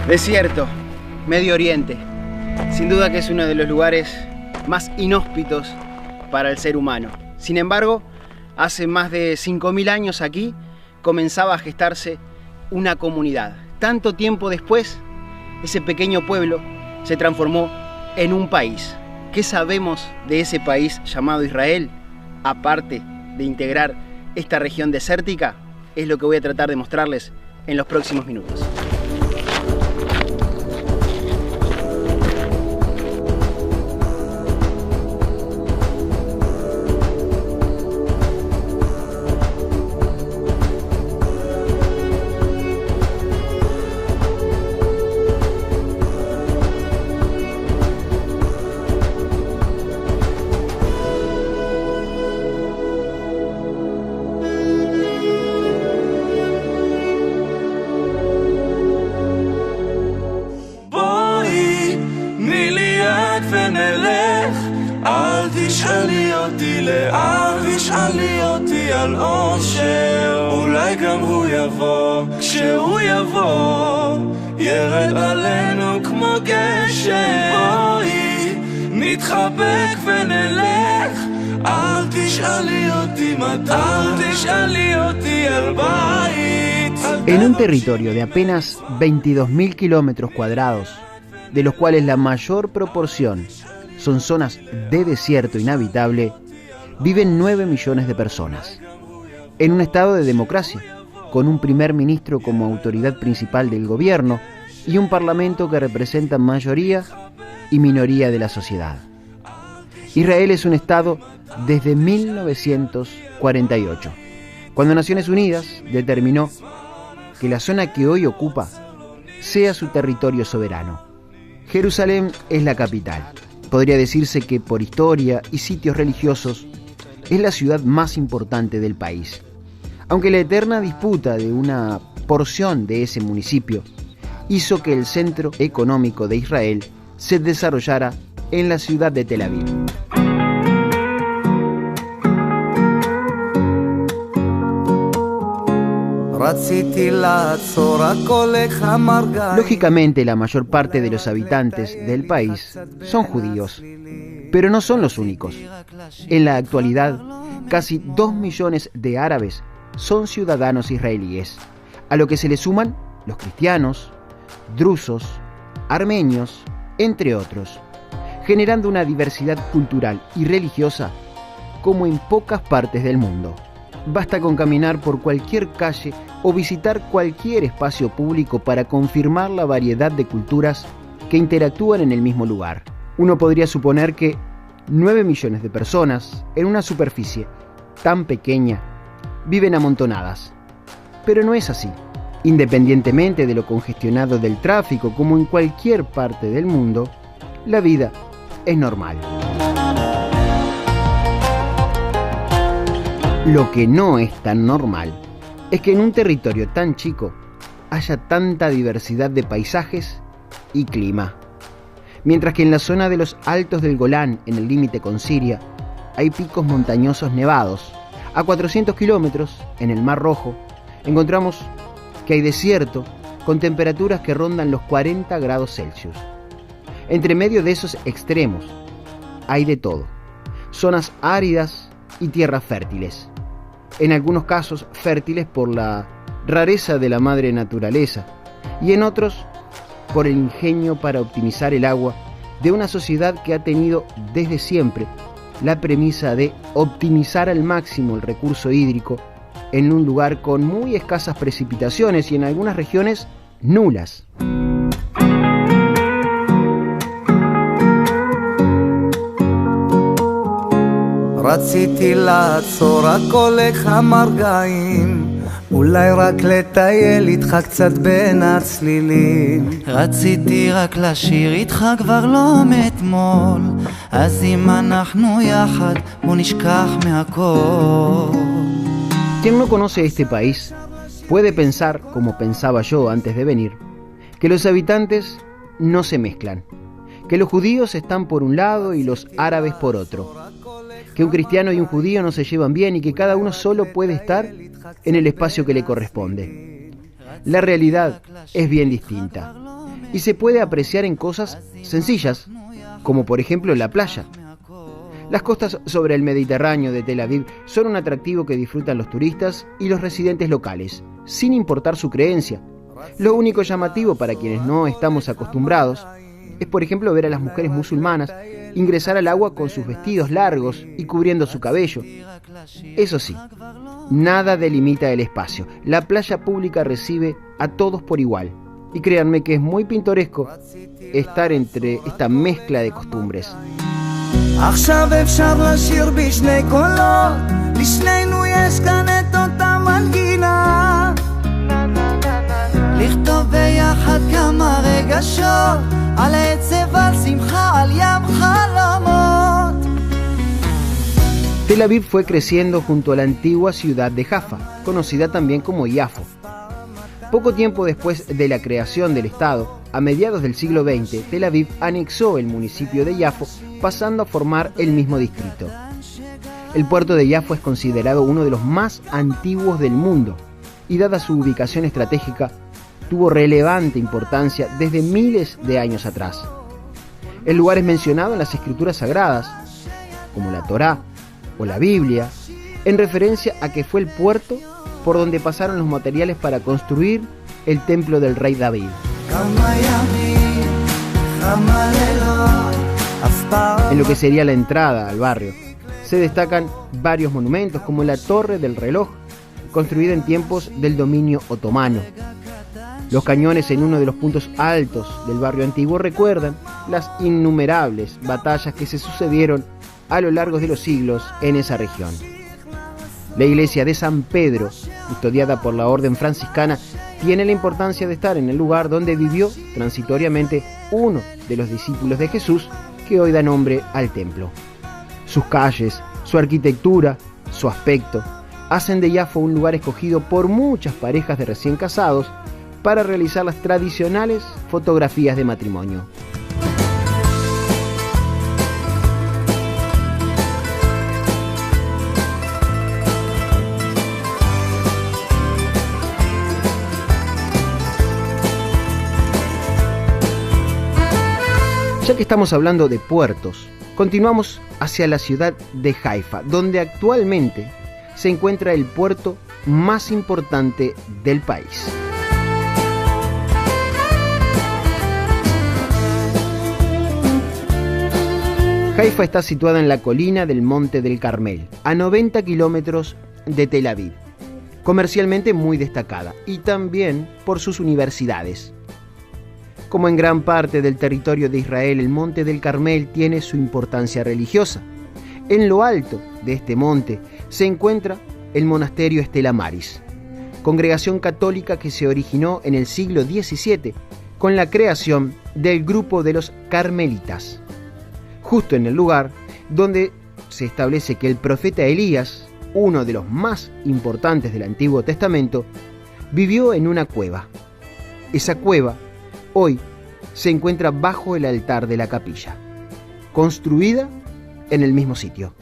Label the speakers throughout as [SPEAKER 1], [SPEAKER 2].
[SPEAKER 1] Desierto, Medio Oriente. Sin duda que es uno de los lugares más inhóspitos para el ser humano. Sin embargo, hace más de 5000 años aquí comenzaba a gestarse una comunidad. Tanto tiempo después, ese pequeño pueblo se transformó en un país. ¿Qué sabemos de ese país llamado Israel? Aparte de integrar esta región desértica, es lo que voy a tratar de mostrarles en los próximos minutos.
[SPEAKER 2] תשאלי אותי לאן, תשאלי אותי על אושר, אולי גם הוא יבוא, כשהוא יבוא ירד עלינו כמו גשם. בואי נתחבק ונלך, אל תשאלי אותי מתי, אל תשאלי אותי על בית.
[SPEAKER 1] En un territorio de apenas 22.000 kilómetros cuadrados, de los cuales la mayor proporción son zonas de desierto inhabitable, viven 9 millones de personas. En un estado de democracia, con un primer ministro como autoridad principal del gobierno y un parlamento que representa mayoría y minoría de la sociedad. Israel es un estado desde 1948, cuando Naciones Unidas determinó que la zona que hoy ocupa sea su territorio soberano. Jerusalén es la capital. Podría decirse que por historia y sitios religiosos es la ciudad más importante del país, aunque la eterna disputa de una porción de ese municipio hizo que el centro económico de Israel se desarrollara en la ciudad de Tel Aviv. Lógicamente, la mayor parte de los habitantes del país son judíos, pero no son los únicos. En la actualidad, casi 2 millones de árabes son ciudadanos israelíes, a lo que se le suman los cristianos, drusos, armenios, entre otros, generando una diversidad cultural y religiosa como en pocas partes del mundo. Basta con caminar por cualquier calle o visitar cualquier espacio público para confirmar la variedad de culturas que interactúan en el mismo lugar. Uno podría suponer que 9 millones de personas en una superficie tan pequeña viven amontonadas. Pero no es así. Independientemente de lo congestionado del tráfico, como en cualquier parte del mundo, la vida es normal. Lo que no es tan normal es que en un territorio tan chico haya tanta diversidad de paisajes y clima. Mientras que en la zona de los Altos del Golán, en el límite con Siria, hay picos montañosos nevados. A 400 kilómetros, en el Mar Rojo, encontramos que hay desierto con temperaturas que rondan los 40 grados Celsius. Entre medio de esos extremos hay de todo: zonas áridas y tierras fértiles. En algunos casos fértiles por la rareza de la madre naturaleza, y en otros por el ingenio para optimizar el agua de una sociedad que ha tenido desde siempre la premisa de optimizar al máximo el recurso hídrico en un lugar con muy escasas precipitaciones y en algunas regiones nulas. רציתי לעצור הכל איך המרגעים
[SPEAKER 3] אולי רק לטייל איתך קצת בין הצלילים.
[SPEAKER 4] רציתי רק לשיר איתך כבר לא מאתמול, אז אם אנחנו יחד בוא נשכח מהכל.
[SPEAKER 1] Quien no conoce este país puede pensar, como pensaba yo antes de venir, que los habitantes no se mezclan, que los judíos están por un lado y los árabes por otro, que un cristiano y un judío no se llevan bien y que cada uno solo puede estar en el espacio que le corresponde. La realidad es bien distinta y se puede apreciar en cosas sencillas, como por ejemplo la playa. Las costas sobre el Mediterráneo de Tel Aviv son un atractivo que disfrutan los turistas y los residentes locales, sin importar su creencia. Lo único llamativo para quienes no estamos acostumbrados es, por ejemplo, ver a las mujeres musulmanas ingresar al agua con sus vestidos largos y cubriendo su cabello. Eso sí, nada delimita el espacio. La playa pública recibe a todos por igual. Y créanme que es muy pintoresco estar entre esta mezcla de costumbres.
[SPEAKER 3] עכשיו אפשר לשיר בשני קולות, לשנינו יש כאן את אותה מנגינה,
[SPEAKER 4] לכתוב ביחד כמה רגשות, על עצב, על שמחה, על ים חלומות.
[SPEAKER 1] Tel Aviv fue creciendo junto a la antigua ciudad de Jaffa, conocida también como Yafo. Poco tiempo después de la creación del Estado, a mediados del siglo XX, Tel Aviv anexó el municipio de Yafo, pasando a formar el mismo distrito. El puerto de Yafo es considerado uno de los más antiguos del mundo y, dada su ubicación estratégica, tuvo relevante importancia desde miles de años atrás. El lugar es mencionado en las escrituras sagradas, como la Torá o la Biblia, en referencia a que fue el puerto por donde pasaron los materiales para construir el templo del rey David. En lo que sería la entrada al barrio, se destacan varios monumentos como la Torre del Reloj, construida en tiempos del dominio otomano. Los cañones en uno de los puntos altos del barrio antiguo recuerdan las innumerables batallas que se sucedieron a lo largo de los siglos en esa región. La iglesia de San Pedro, custodiada por la orden franciscana, tiene la importancia de estar en el lugar donde vivió transitoriamente uno de los discípulos de Jesús, que hoy da nombre al templo. Sus calles, su arquitectura, su aspecto, hacen de Yafo un lugar escogido por muchas parejas de recién casados para realizar las tradicionales fotografías de matrimonio. Ya que estamos hablando de puertos, continuamos hacia la ciudad de Haifa, donde actualmente se encuentra el puerto más importante del país. Haifa está situada en la colina del Monte del Carmel, a 90 kilómetros de Tel Aviv, comercialmente muy destacada y también por sus universidades. Como en gran parte del territorio de Israel, el Monte del Carmel tiene su importancia religiosa. En lo alto de este monte se encuentra el monasterio Stella Maris, congregación católica que se originó en el siglo XVII con la creación del grupo de los carmelitas, justo en el lugar donde se establece que el profeta Elías, uno de los más importantes del Antiguo Testamento, vivió en una cueva. Esa cueva hoy se encuentra bajo el altar de la capilla, construida en el mismo sitio.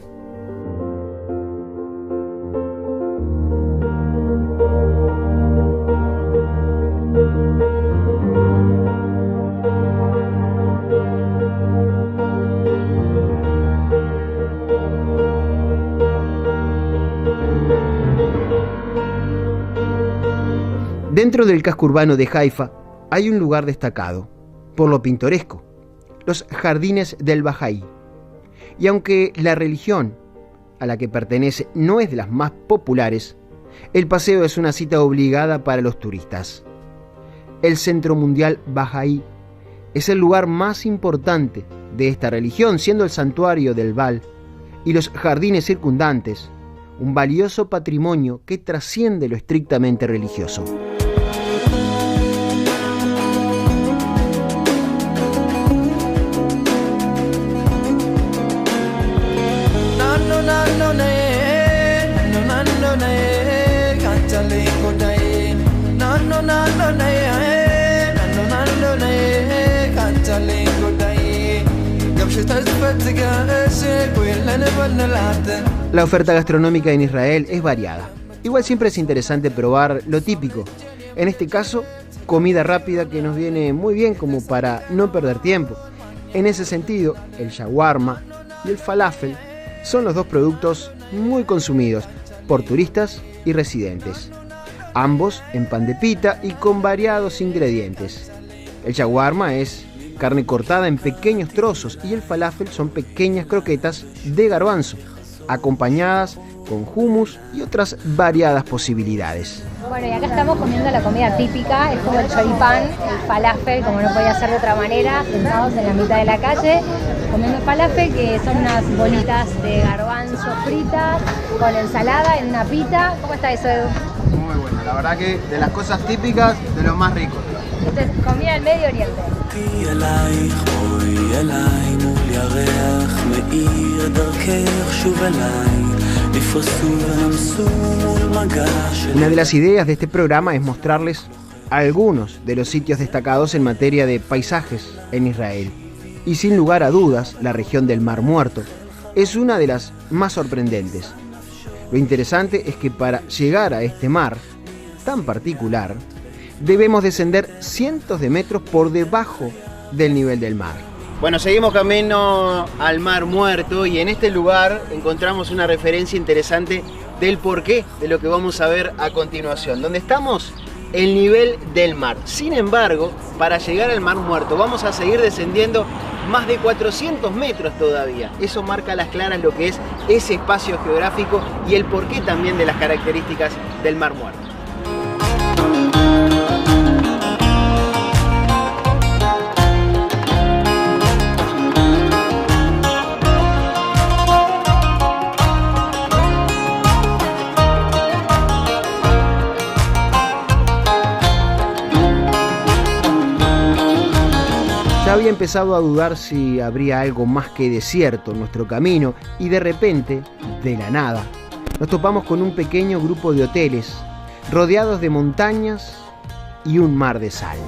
[SPEAKER 1] Dentro del casco urbano de Haifa hay un lugar destacado por lo pintoresco, los jardines del Bahá'í. Y aunque la religión a la que pertenece no es de las más populares, el paseo es una cita obligada para los turistas. El Centro Mundial Bahá'í es el lugar más importante de esta religión, siendo el santuario del Baal y los jardines circundantes un valioso patrimonio que trasciende lo estrictamente religioso. La oferta gastronómica en Israel es variada. Igual siempre es interesante probar lo típico. En este caso, comida rápida que nos viene muy bien como para no perder tiempo. En ese sentido, el shawarma y el falafel son los dos productos muy consumidos por turistas y residentes. Ambos en pan de pita y con variados ingredientes. El shawarma es carne cortada en pequeños trozos y el falafel son pequeñas croquetas de garbanzo, acompañadas con hummus y otras variadas posibilidades.
[SPEAKER 5] Bueno, y acá estamos comiendo la comida típica, es como el choripán, el falafel, como no podía ser de otra manera, sentados en la mitad de la calle, comiendo falafel, que son unas bolitas de garbanzo fritas con ensalada en una pita. ¿Cómo está eso, Edu?
[SPEAKER 1] Muy bueno, la verdad que de las cosas típicas, de lo más rico.
[SPEAKER 5] Esto es comida del Medio Oriente.
[SPEAKER 1] Una de las ideas de este programa es mostrarles algunos de los sitios destacados en materia de paisajes en Israel. Y sin lugar a dudas, la región del Mar Muerto es una de las más sorprendentes. Lo interesante es que para llegar a este mar tan particular, debemos descender cientos de metros por debajo del nivel del mar. Bueno, seguimos camino al Mar Muerto y en este lugar encontramos una referencia interesante del porqué de lo que vamos a ver a continuación. Donde estamos, el nivel del mar. Sin embargo, para llegar al Mar Muerto vamos a seguir descendiendo más de 400 metros todavía. Eso marca a las claras lo que es ese espacio geográfico y el porqué también de las características del Mar Muerto. Había empezado a dudar si habría algo más que desierto en nuestro camino y de repente, de la nada, nos topamos con un pequeño grupo de hoteles rodeados de montañas y un mar de sal.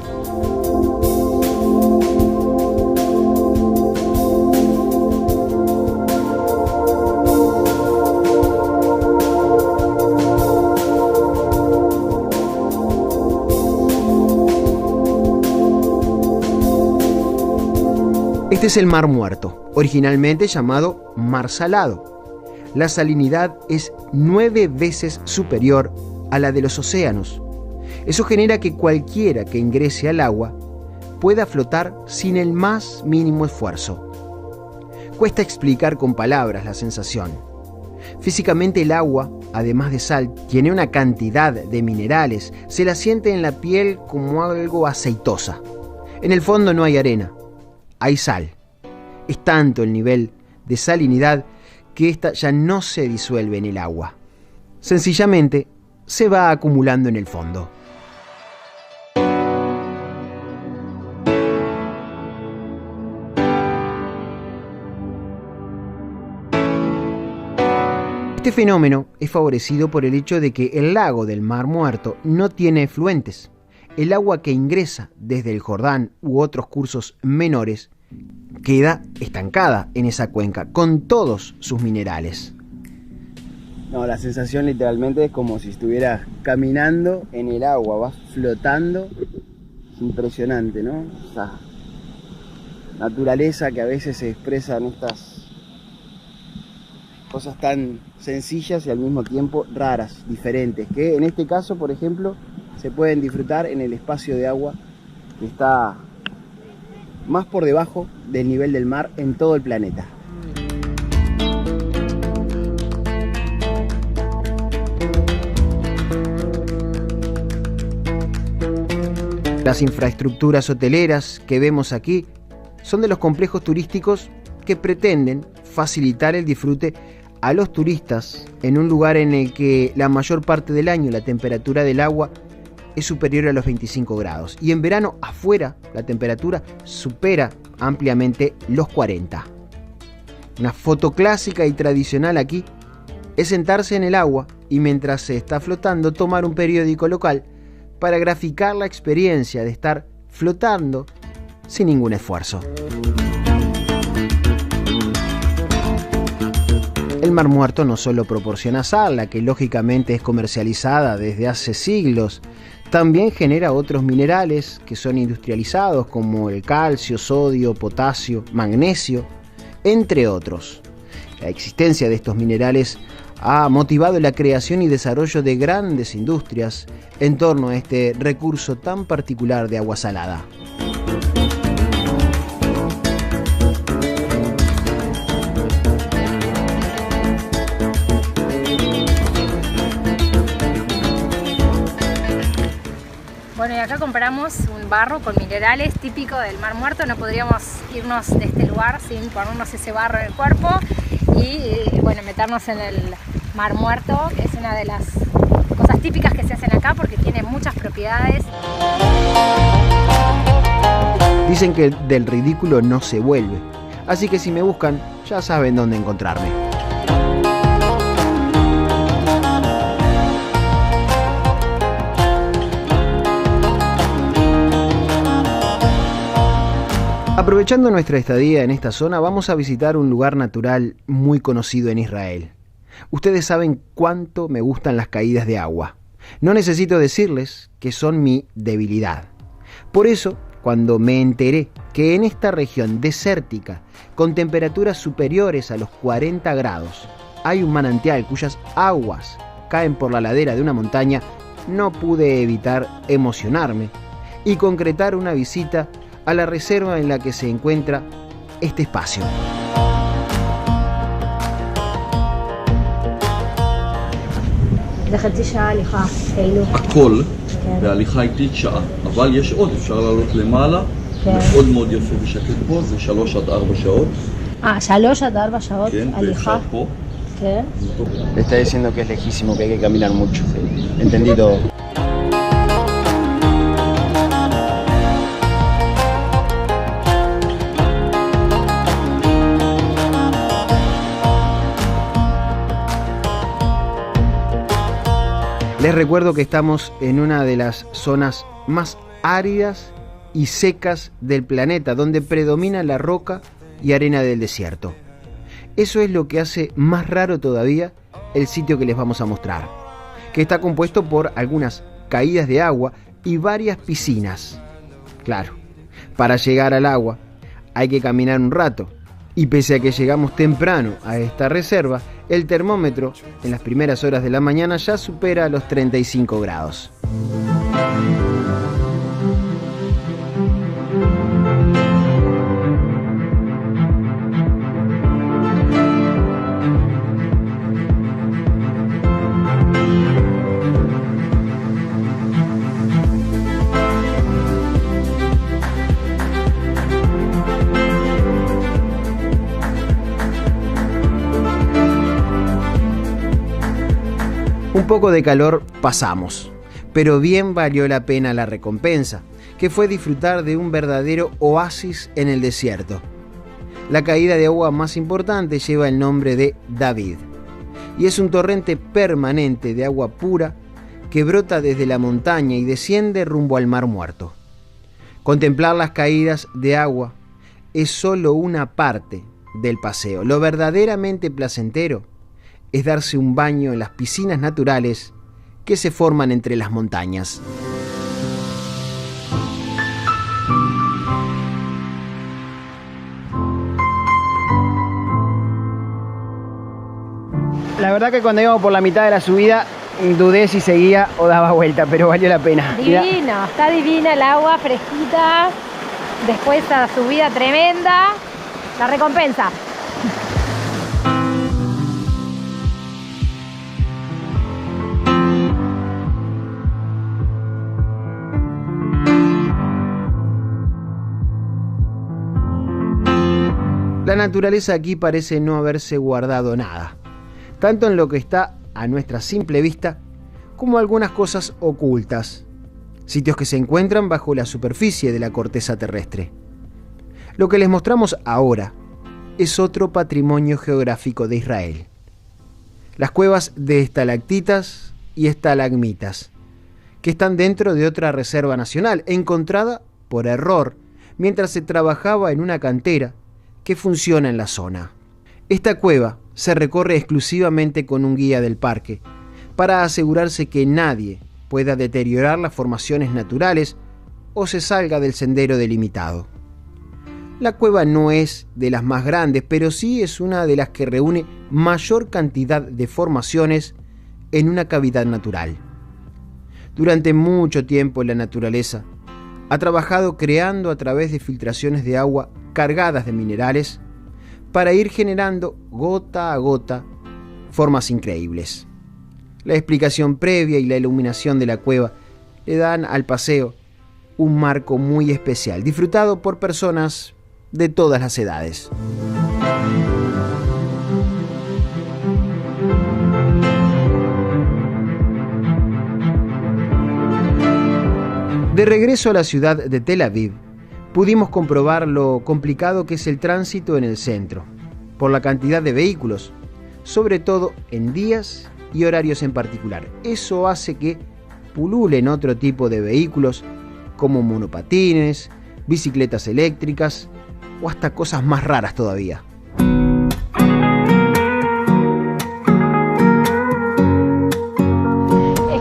[SPEAKER 1] Este es el Mar Muerto, originalmente llamado Mar Salado. La salinidad es 9 veces superior a la de los océanos. Eso genera que cualquiera que ingrese al agua pueda flotar sin el más mínimo esfuerzo. Cuesta explicar con palabras la sensación. Físicamente el agua, además de sal, tiene una cantidad de minerales. Se la siente en la piel como algo aceitosa. En el fondo no hay arena. Hay sal. Es tanto el nivel de salinidad que ésta ya no se disuelve en el agua. Sencillamente se va acumulando en el fondo. Este fenómeno es favorecido por el hecho de que el lago del Mar Muerto no tiene efluentes. El agua que ingresa desde el Jordán u otros cursos menores queda estancada en esa cuenca con todos sus minerales.
[SPEAKER 6] No, la sensación literalmente es como si estuvieras caminando en el agua, vas flotando. Es impresionante, ¿no? Esa naturaleza que a veces se expresa en estas cosas tan sencillas y al mismo tiempo raras, diferentes, que en este caso, por ejemplo, se pueden disfrutar en el espacio de agua que está más por debajo del nivel del mar en todo el planeta. Las infraestructuras hoteleras que vemos aquí son de los complejos turísticos que pretenden facilitar el disfrute
[SPEAKER 1] a los turistas en un lugar en el que la mayor parte del año la temperatura del agua es superior a los 25 grados y en verano afuera la temperatura supera ampliamente los 40. Una foto clásica y tradicional aquí es sentarse en el agua y mientras se está flotando tomar un periódico local para graficar la experiencia de estar flotando sin ningún esfuerzo. El Mar Muerto no solo proporciona sal, la que lógicamente es comercializada desde hace siglos, también genera otros minerales que son industrializados como el calcio, sodio, potasio, magnesio, entre otros. La existencia de estos minerales ha motivado la creación y desarrollo de grandes industrias en torno a este recurso tan particular de agua salada.
[SPEAKER 5] Bueno, y acá compramos un barro con minerales típico del Mar Muerto. No podríamos irnos de este lugar sin ponernos ese barro en el cuerpo y bueno, meternos en el Mar Muerto, que es una de las cosas típicas que se hacen acá porque tiene muchas propiedades.
[SPEAKER 1] Dicen que del ridículo no se vuelve, así que si me buscan ya saben dónde encontrarme. Aprovechando nuestra estadía en esta zona, vamos a visitar un lugar natural muy conocido en Israel. Ustedes saben cuánto me gustan las caídas de agua. No necesito decirles que son mi debilidad. Por eso, cuando me enteré que en esta región desértica, con temperaturas superiores a los 40 grados, hay un manantial cuyas aguas caen por la ladera de una montaña, no pude evitar emocionarme y concretar una visita a la reserva en la que se encuentra este espacio.
[SPEAKER 5] לחצי שעה הליכה, כאילו.
[SPEAKER 7] הכל, וההליכה איטית שעה, אבל יש עוד, אפשר לעלות למעלה, מאוד מאוד יפה ושקט פה, זה 3 עד 4 שעות.
[SPEAKER 5] 3 עד 4 שעות הליכה.
[SPEAKER 7] פה.
[SPEAKER 5] כן.
[SPEAKER 6] Le está diciendo que es lejísimo, que hay que caminar mucho. Entendí todo.
[SPEAKER 1] Les recuerdo que estamos en una de las zonas más áridas y secas del planeta, donde predomina la roca y arena del desierto. Eso es lo que hace más raro todavía el sitio que les vamos a mostrar, que está compuesto por algunas caídas de agua y varias piscinas. Claro, para llegar al agua hay que caminar un rato, y pese a que llegamos temprano a esta reserva, el termómetro en las primeras horas de la mañana ya supera los 35 grados. Un poco de calor pasamos, pero bien valió la pena la recompensa, que fue disfrutar de un verdadero oasis en el desierto. La caída de agua más importante lleva el nombre de David, y es un torrente permanente de agua pura que brota desde la montaña y desciende rumbo al Mar Muerto. Contemplar las caídas de agua es solo una parte del paseo. Lo verdaderamente placentero es darse un baño en las piscinas naturales que se forman entre las montañas.
[SPEAKER 6] La verdad que cuando íbamos por la mitad de la subida dudé si seguía o daba vuelta, pero valió la pena.
[SPEAKER 5] Divino, está divina el agua, fresquita. Después esta subida tremenda. La recompensa.
[SPEAKER 1] La naturaleza aquí parece no haberse guardado nada. tanto en lo que está a nuestra simple vista como algunas cosas ocultas, sitios que se encuentran bajo la superficie de la corteza terrestre. Lo que les mostramos ahora es otro patrimonio geográfico de Israel: las cuevas de estalactitas y estalagmitas, que están dentro de otra reserva nacional, encontrada por error mientras se trabajaba en una cantera que funciona en la zona. Esta cueva se recorre exclusivamente con un guía del parque, para asegurarse que nadie pueda deteriorar las formaciones naturales o se salga del sendero delimitado. La cueva no es de las más grandes, pero sí es una de las que reúne mayor cantidad de formaciones en una cavidad natural. Durante mucho tiempo la naturaleza ha trabajado creando a través de filtraciones de agua cargadas de minerales para ir generando gota a gota formas increíbles. La explicación previa y la iluminación de la cueva le dan al paseo un marco muy especial, disfrutado por personas de todas las edades. De regreso a la ciudad de Tel Aviv, pudimos comprobar lo complicado que es el tránsito en el centro, por la cantidad de vehículos, sobre todo en días y horarios en particular. Eso hace que pululen otro tipo de vehículos como monopatines, bicicletas eléctricas o hasta cosas más raras todavía.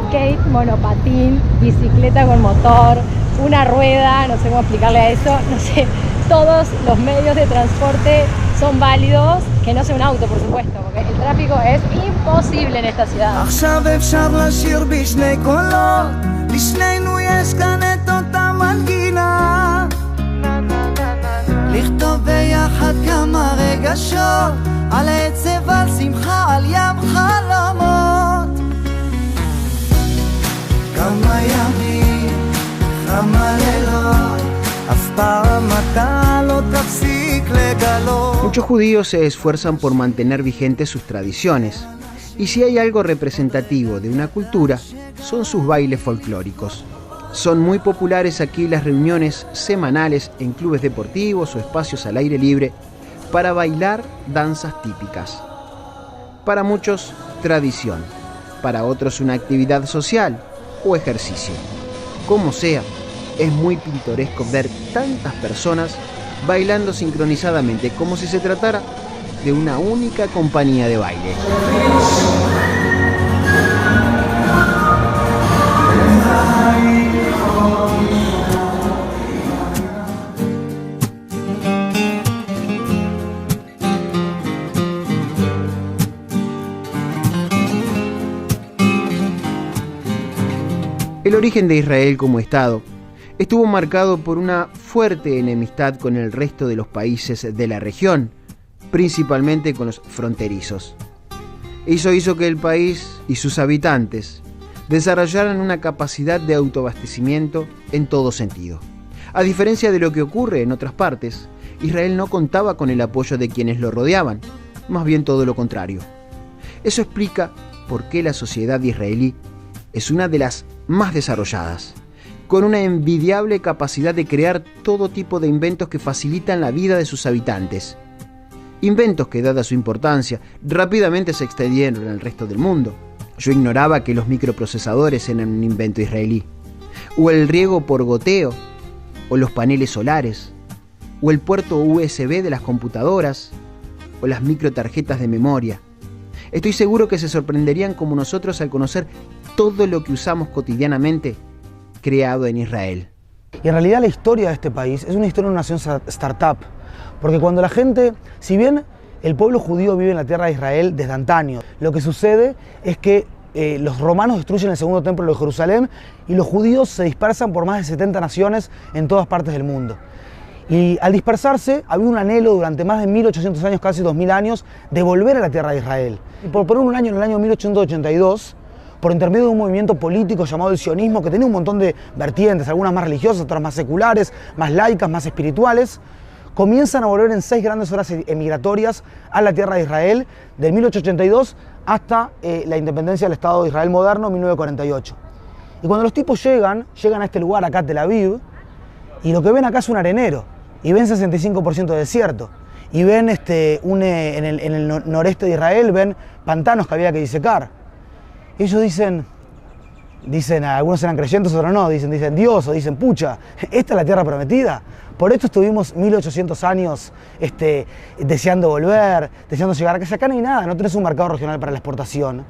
[SPEAKER 5] Skate, monopatín, bicicleta con motor, una rueda, no sé cómo explicarle a eso, no sé, todos los medios de transporte son válidos, que no sea un auto, por supuesto, porque el tráfico es imposible en esta ciudad.
[SPEAKER 3] עכשיו אפשר לשיר בשני קולות, לשנינו יש כאן את אותה מנגינה.
[SPEAKER 4] לכתוב ביחד כמה רגשות, על עצב, על שמחה, על ים חלומות.
[SPEAKER 3] כמה ימים, כמה לילות, אף פעם אתה לא תפסיק לגלות.
[SPEAKER 1] Muchos judíos se esfuerzan por mantener vigentes sus tradiciones, y si hay algo representativo de una cultura, son sus bailes folclóricos. Son muy populares aquí las reuniones semanales en clubes deportivos o espacios al aire libre para bailar danzas típicas. Para muchos, tradición, para otros una actividad social o ejercicio. Como sea, es muy pintoresco ver tantas personas bailando sincronizadamente, como si se tratara de una única compañía de baile. El origen de Israel como Estado estuvo marcado por una fuerte enemistad con el resto de los países de la región, principalmente con los fronterizos. Eso hizo que el país y sus habitantes desarrollaran una capacidad de autoabastecimiento en todo sentido. A diferencia de lo que ocurre en otras partes, Israel no contaba con el apoyo de quienes lo rodeaban, más bien todo lo contrario. Eso explica por qué la sociedad israelí es una de las más desarrolladas, con una envidiable capacidad de crear todo tipo de inventos que facilitan la vida de sus habitantes. Inventos que, dada su importancia, rápidamente se extendieron al resto del mundo. Yo ignoraba que los microprocesadores eran un invento israelí, o el riego por goteo, o los paneles solares, o el puerto USB de las computadoras, o las microtarjetas de memoria. Estoy seguro que se sorprenderían como nosotros al conocer todo lo que usamos cotidianamente creado en Israel.
[SPEAKER 8] Y en realidad la historia de este país es una historia de una nación startup, porque cuando la gente, si bien el pueblo judío vive en la tierra de Israel desde antaño, lo que sucede es que los romanos destruyen el segundo templo de Jerusalén y los judíos se dispersan por más de 70 naciones en todas partes del mundo. Y al dispersarse había un anhelo durante más de 1800 años, casi 2000 años, de volver a la tierra de Israel. Y por poner un año, en el año 1882, por intermedio de un movimiento político llamado el sionismo, que tenía un montón de vertientes, algunas más religiosas, otras más seculares, más laicas, más espirituales, comienzan a volver en 6 grandes olas emigratorias a la tierra de Israel, del 1882 hasta la independencia del Estado de Israel moderno, 1948. Y cuando los tipos llegan a este lugar, acá Tel Aviv, y lo que ven acá es un arenero, y ven 65% de desierto, y ven en el noreste de Israel, ven pantanos que había que disecar. Ellos dicen, algunos eran creyentes, otros no, dicen Dios, o dicen, pucha, ¿esta es la tierra prometida? Por esto estuvimos 1800 años deseando volver, deseando llegar acá. Acá no hay nada, no tenés un mercado regional para la exportación,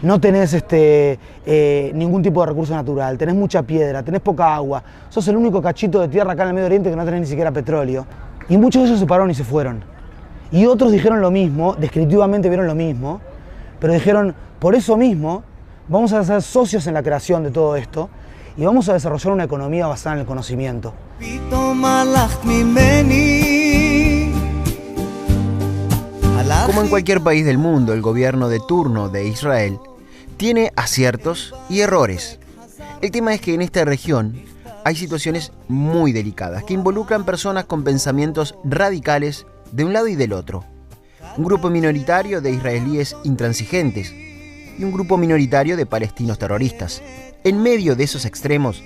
[SPEAKER 8] no tenés ningún tipo de recurso natural, tenés mucha piedra, tenés poca agua, sos el único cachito de tierra acá en el Medio Oriente que no tenés ni siquiera petróleo. Y muchos de ellos se pararon y se fueron. Y otros dijeron lo mismo, descriptivamente vieron lo mismo, pero dijeron, por eso mismo, vamos a ser socios en la creación de todo esto y vamos a desarrollar una economía basada en el conocimiento.
[SPEAKER 1] Como en cualquier país del mundo, el gobierno de turno de Israel tiene aciertos y errores. El tema es que en esta región hay situaciones muy delicadas que involucran personas con pensamientos radicales de un lado y del otro. Un grupo minoritario de israelíes intransigentes y un grupo minoritario de palestinos terroristas. En medio de esos extremos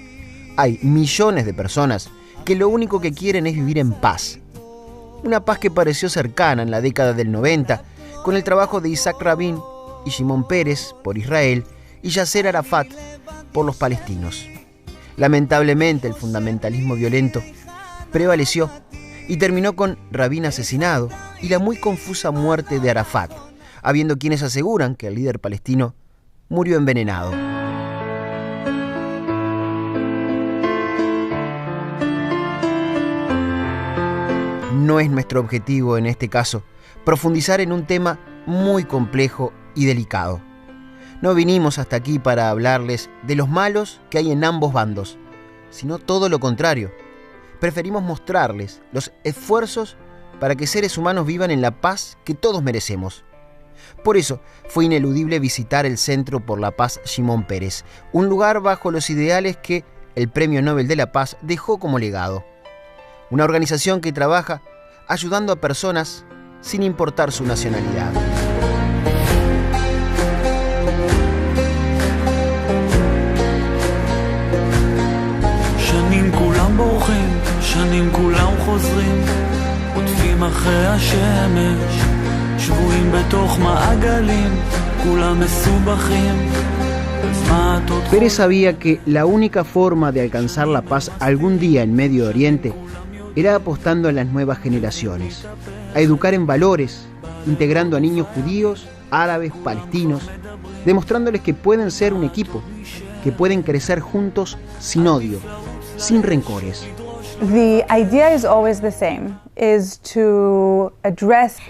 [SPEAKER 1] hay millones de personas que lo único que quieren es vivir en paz. Una paz que pareció cercana en la década del 90 con el trabajo de Isaac Rabin y Shimon Peres por Israel y Yasser Arafat por los palestinos. Lamentablemente el fundamentalismo violento prevaleció y terminó con Rabin asesinado y la muy confusa muerte de Arafat, habiendo quienes aseguran que el líder palestino murió envenenado. No es nuestro objetivo en este caso profundizar en un tema muy complejo y delicado. No vinimos hasta aquí para hablarles de los malos que hay en ambos bandos, sino todo lo contrario. Preferimos mostrarles los esfuerzos para que seres humanos vivan en la paz que todos merecemos. Por eso fue ineludible visitar el Centro por la Paz Shimon Peres, un lugar bajo los ideales que el Premio Nobel de la Paz dejó como legado. Una organización que trabaja ayudando a personas sin importar su nacionalidad.
[SPEAKER 2] שנים כולם בורחים, שנים כולם חוזרים, עוטפים אחרי השמש, שבויים בתוך מעגלים, כולם מסובכים.
[SPEAKER 1] Peres sabía que la única forma de alcanzar la paz algún día en Medio Oriente era apostando a las nuevas generaciones, a educar en valores, integrando a niños judíos, árabes, palestinos, demostrándoles que pueden ser un equipo, que pueden crecer juntos sin odio, sin rencores.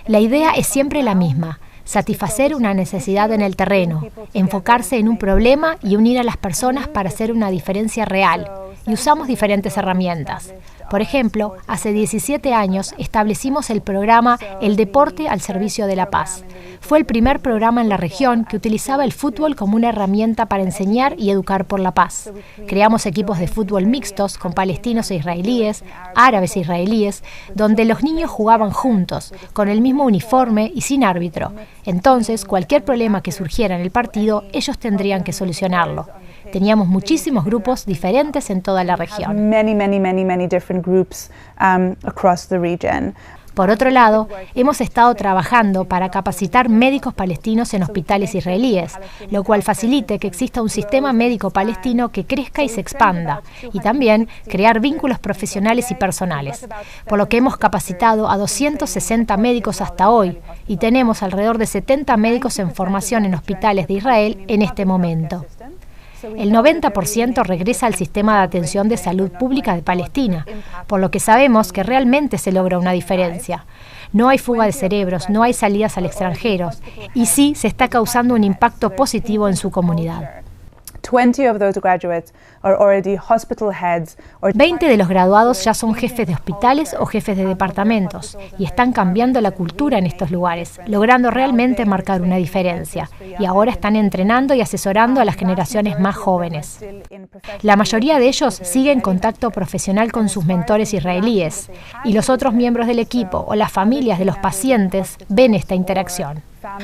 [SPEAKER 5] La idea es siempre la misma: satisfacer una necesidad en el terreno, enfocarse en un problema y unir a las personas para hacer una diferencia real. Y usamos diferentes herramientas. Por ejemplo, hace 17 años establecimos el programa El Deporte al Servicio de la Paz. Fue el primer programa en la región que utilizaba el fútbol como una herramienta para enseñar y educar por la paz. Creamos equipos de fútbol mixtos con palestinos e israelíes, árabes e israelíes, donde los niños jugaban juntos, con el mismo uniforme y sin árbitro. Entonces, cualquier problema que surgiera en el partido, ellos tendrían que solucionarlo. Teníamos muchísimos grupos diferentes en toda la región. Por otro lado, hemos estado trabajando para capacitar médicos palestinos en hospitales israelíes, lo cual facilite que exista un sistema médico palestino que crezca y se expanda, y también crear vínculos profesionales y personales, por lo que hemos capacitado a 260 médicos hasta hoy, y tenemos alrededor de 70 médicos en formación en hospitales de Israel en este momento. El 90% regresa al sistema de atención de salud pública de Palestina, por lo que sabemos que realmente se logra una diferencia. No hay fuga de cerebros, no hay salidas al extranjero, y sí se está causando un impacto positivo en su comunidad. 20 de los graduados ya son jefes de hospitales o jefes de departamentos y están cambiando la cultura en estos lugares, logrando realmente marcar una diferencia. Y ahora están entrenando y asesorando a las generaciones más jóvenes. La mayoría de ellos siguen en contacto profesional con sus mentores israelíes y los otros miembros del equipo o las familias de los pacientes ven esta interacción.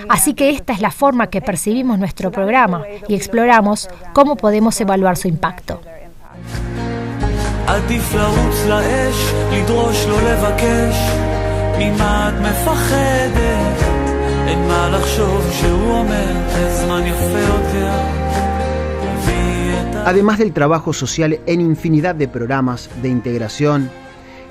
[SPEAKER 5] Así que esta es la forma que percibimos nuestro programa y exploramos cómo podemos evaluar su impacto.
[SPEAKER 1] Además del trabajo social en infinidad de programas de integración,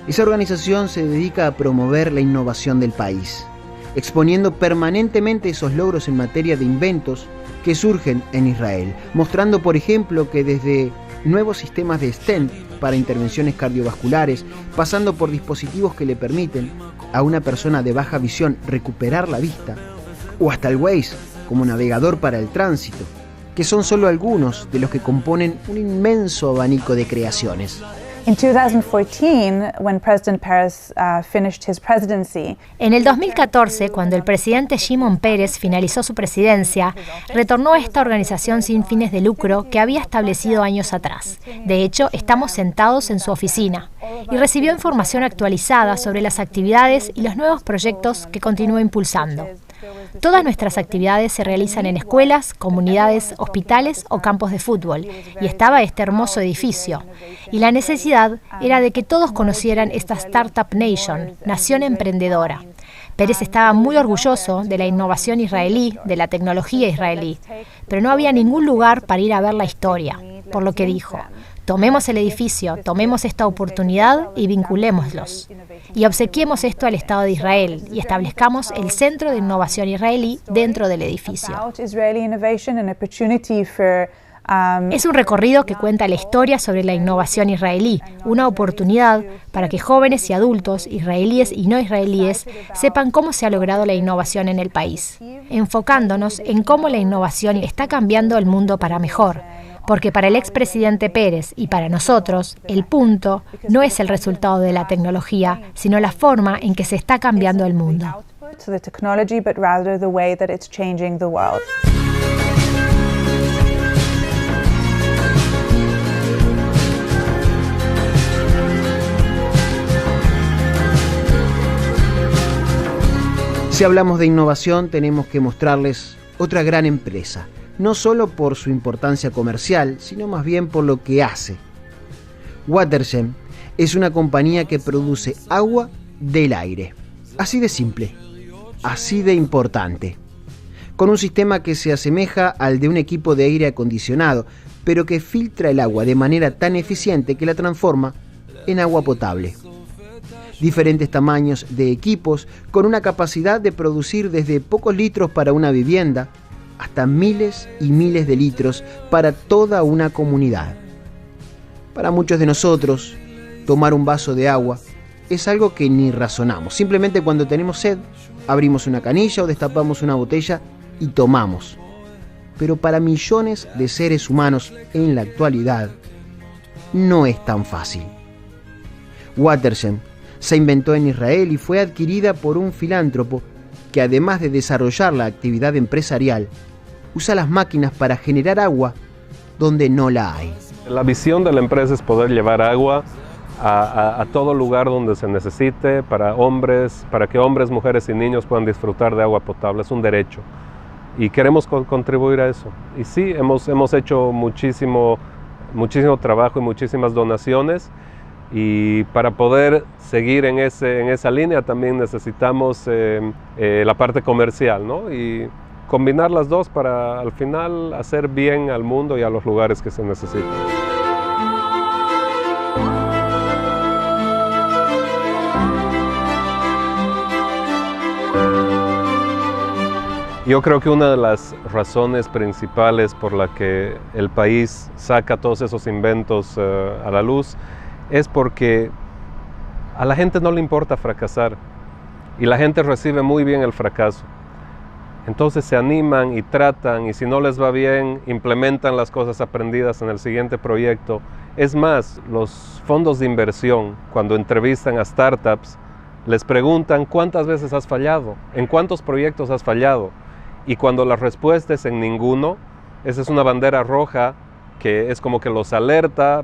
[SPEAKER 1] esa organización se dedica a promover la innovación del país, exponiendo permanentemente esos logros en materia de inventos que surgen en Israel, mostrando, por ejemplo, que desde nuevos sistemas de stent para intervenciones cardiovasculares, pasando por dispositivos que le permiten a una persona de baja visión recuperar la vista, o hasta el Waze como navegador para el tránsito, que son solo algunos de los que componen un inmenso abanico de creaciones.
[SPEAKER 9] In 2014, when President Peres finished his presidency,
[SPEAKER 5] en el 2014, cuando el presidente Shimon Peres finalizó su presidencia, retornó a esta organización sin fines de lucro que había establecido años atrás. De hecho, estamos sentados en su oficina y recibió información actualizada sobre las actividades y los nuevos proyectos que continúa impulsando. Todas nuestras actividades se realizan en escuelas, comunidades, hospitales o campos de fútbol, y estaba este hermoso edificio. Y la necesidad era de que todos conocieran esta Startup Nation, nación emprendedora. Peres estaba muy orgulloso de la innovación israelí, de la tecnología israelí, pero no había ningún lugar para ir a ver la historia, por lo que dijo: tomemos el edificio, tomemos esta oportunidad y vinculémoslos. Y obsequiemos esto al Estado de Israel y establezcamos el Centro de Innovación Israelí dentro del edificio. Es un recorrido que cuenta la historia sobre la innovación israelí, una oportunidad para que jóvenes y adultos, israelíes y no israelíes, sepan cómo se ha logrado la innovación en el país, enfocándonos en cómo la innovación está cambiando el mundo para mejor. Porque para el expresidente Peres y para nosotros, el punto no es el resultado de la tecnología, sino la forma en que se está cambiando el mundo.
[SPEAKER 1] Si hablamos de innovación, tenemos que mostrarles otra gran empresa, no solo por su importancia comercial, sino más bien por lo que hace. Watergem es una compañía que produce agua del aire. Así de simple, así de importante. Con un sistema que se asemeja al de un equipo de aire acondicionado, pero que filtra el agua de manera tan eficiente que la transforma en agua potable. Diferentes tamaños de equipos con una capacidad de producir desde pocos litros para una vivienda hasta miles y miles de litros para toda una comunidad. Para muchos de nosotros, tomar un vaso de agua es algo que ni razonamos. Simplemente cuando tenemos sed, abrimos una canilla o destapamos una botella y tomamos. Pero para millones de seres humanos en la actualidad, no es tan fácil. Watergem se inventó en Israel y fue adquirida por un filántropo que, además de desarrollar la actividad empresarial, usa las máquinas para generar agua donde no la hay.
[SPEAKER 10] La visión de la empresa es poder llevar agua a todo lugar donde se necesite, para que hombres, mujeres y niños puedan disfrutar de agua potable. Es un derecho y queremos contribuir a eso. Y sí, hemos hecho muchísimo trabajo y muchísimas donaciones, y para poder seguir en esa línea también necesitamos la parte comercial, ¿no? Y combinar las dos para al final hacer bien al mundo y a los lugares que se necesitan. Yo creo que una de las razones principales por la que el país saca todos esos inventos a la luz es porque a la gente no le importa fracasar y la gente recibe muy bien el fracaso. Entonces se animan y tratan, y si no les va bien, implementan las cosas aprendidas en el siguiente proyecto. Es más, los fondos de inversión, cuando entrevistan a startups, les preguntan cuántas veces has fallado, en cuántos proyectos has fallado. Y cuando la respuesta es en ninguno, esa es una bandera roja que es como que los alerta,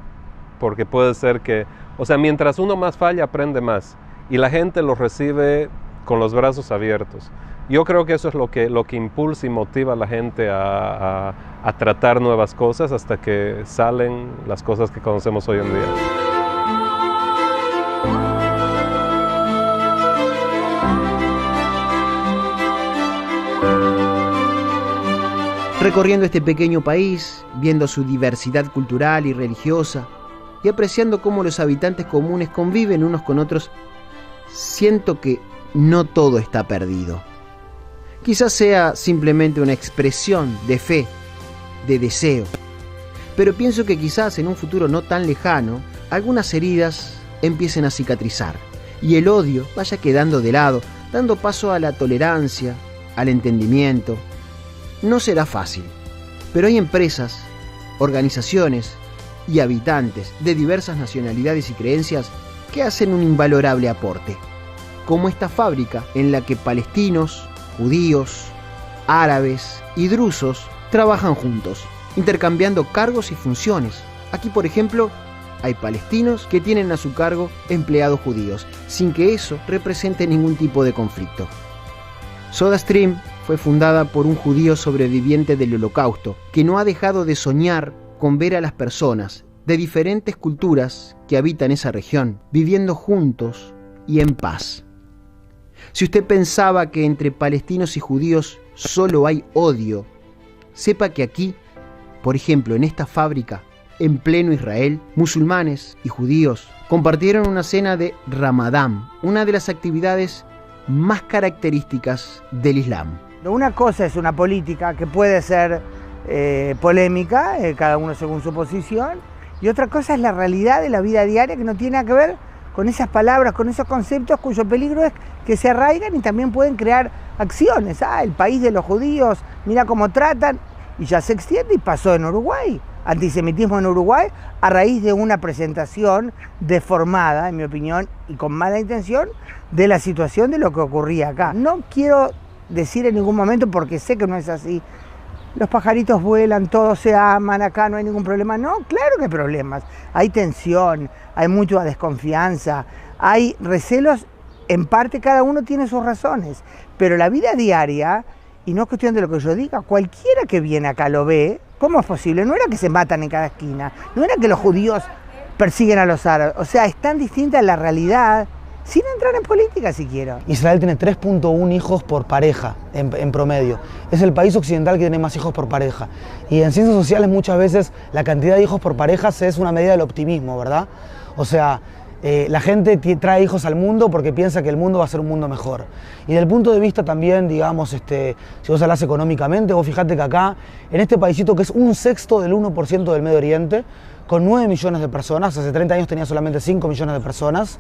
[SPEAKER 10] porque puede ser que, o sea, mientras uno más falla, aprende más. Y la gente lo recibe con los brazos abiertos. Yo creo que eso es lo que impulsa y motiva a la gente a tratar nuevas cosas hasta que salen las cosas que conocemos hoy en día.
[SPEAKER 1] Recorriendo este pequeño país, viendo su diversidad cultural y religiosa y apreciando cómo los habitantes comunes conviven unos con otros, siento que no todo está perdido. Quizás sea simplemente una expresión de fe, de deseo, pero pienso que quizás en un futuro no tan lejano, algunas heridas empiecen a cicatrizar y el odio vaya quedando de lado, dando paso a la tolerancia, al entendimiento. No será fácil, pero hay empresas, organizaciones y habitantes de diversas nacionalidades y creencias que hacen un invalorable aporte, como esta fábrica en la que palestinos, judíos, árabes y drusos trabajan juntos, intercambiando cargos y funciones. Aquí, por ejemplo, hay palestinos que tienen a su cargo empleados judíos, sin que eso represente ningún tipo de conflicto. SodaStream fue fundada por un judío sobreviviente del Holocausto, que no ha dejado de soñar con ver a las personas de diferentes culturas que habitan esa región, viviendo juntos y en paz. Si usted pensaba que entre palestinos y judíos solo hay odio, sepa que aquí, por ejemplo en esta fábrica, en pleno Israel, musulmanes y judíos compartieron una cena de Ramadán, una de las actividades más características del Islam.
[SPEAKER 11] Una cosa es una política que puede ser polémica, cada uno según su posición, y otra cosa es la realidad de la vida diaria que no tiene nada que ver con esas palabras, con esos conceptos cuyo peligro es que se arraigan y también pueden crear acciones. El país de los judíos, mira cómo tratan, y ya se extiende y pasó en Uruguay. Antisemitismo en Uruguay a raíz de una presentación deformada, en mi opinión, y con mala intención, de la situación de lo que ocurría acá. No quiero decir en ningún momento, porque sé que no es así, los pajaritos vuelan, todos se aman, acá no hay ningún problema. No, claro que hay problemas. Hay tensión, hay mucha desconfianza, hay recelos, en parte cada uno tiene sus razones, pero la vida diaria, y no es cuestión de lo que yo diga, cualquiera que viene acá lo ve. ¿Cómo es posible? No era que se matan en cada esquina, no era que los judíos persiguen a los árabes, o sea, es tan distinta la realidad, sin entrar en política siquiera.
[SPEAKER 8] Israel tiene 3.1 hijos por pareja en promedio. Es el país occidental que tiene más hijos por pareja. Y en ciencias sociales muchas veces la cantidad de hijos por parejas es una medida del optimismo, ¿verdad? O sea, la gente trae hijos al mundo porque piensa que el mundo va a ser un mundo mejor. Y desde el punto de vista también, digamos, si vos hablás económicamente, vos fijate que acá, en este paísito que es 1/6 del 1% del Medio Oriente, con 9 millones de personas, hace 30 años tenía solamente 5 millones de personas,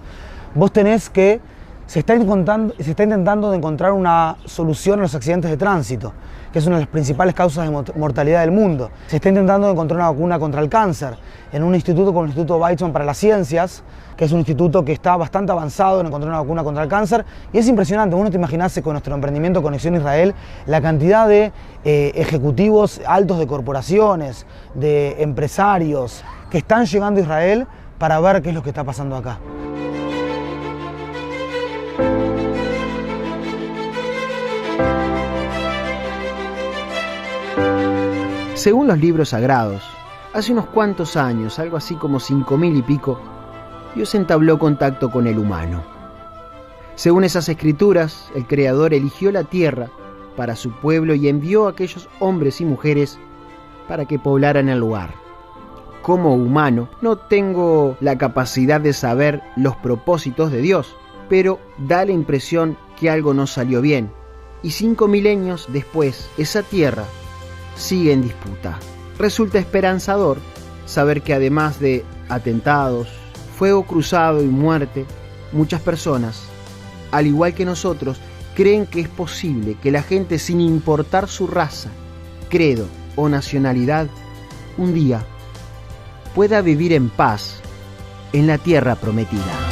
[SPEAKER 8] vos tenés que, se está intentando de encontrar una solución a los accidentes de tránsito, que es una de las principales causas de mortalidad del mundo. Se está intentando de encontrar una vacuna contra el cáncer en un instituto como el Instituto Weizmann para las Ciencias, que es un instituto que está bastante avanzado en encontrar una vacuna contra el cáncer, y es impresionante. Uno te imaginase con nuestro emprendimiento Conexión Israel la cantidad de ejecutivos altos de corporaciones, de empresarios que están llegando a Israel para ver qué es lo que está pasando acá.
[SPEAKER 1] Según los libros sagrados, hace unos cuantos años, algo así como 5.000 y pico, Dios entabló contacto con el humano. Según esas escrituras, el Creador eligió la tierra para su pueblo y envió a aquellos hombres y mujeres para que poblaran el lugar. Como humano, no tengo la capacidad de saber los propósitos de Dios, pero da la impresión que algo no salió bien. Y 5 milenios después, esa tierra sigue en disputa. Resulta esperanzador saber que además de atentados, fuego cruzado y muerte, muchas personas, al igual que nosotros, creen que es posible que la gente, sin importar su raza, credo o nacionalidad, un día pueda vivir en paz en la tierra prometida.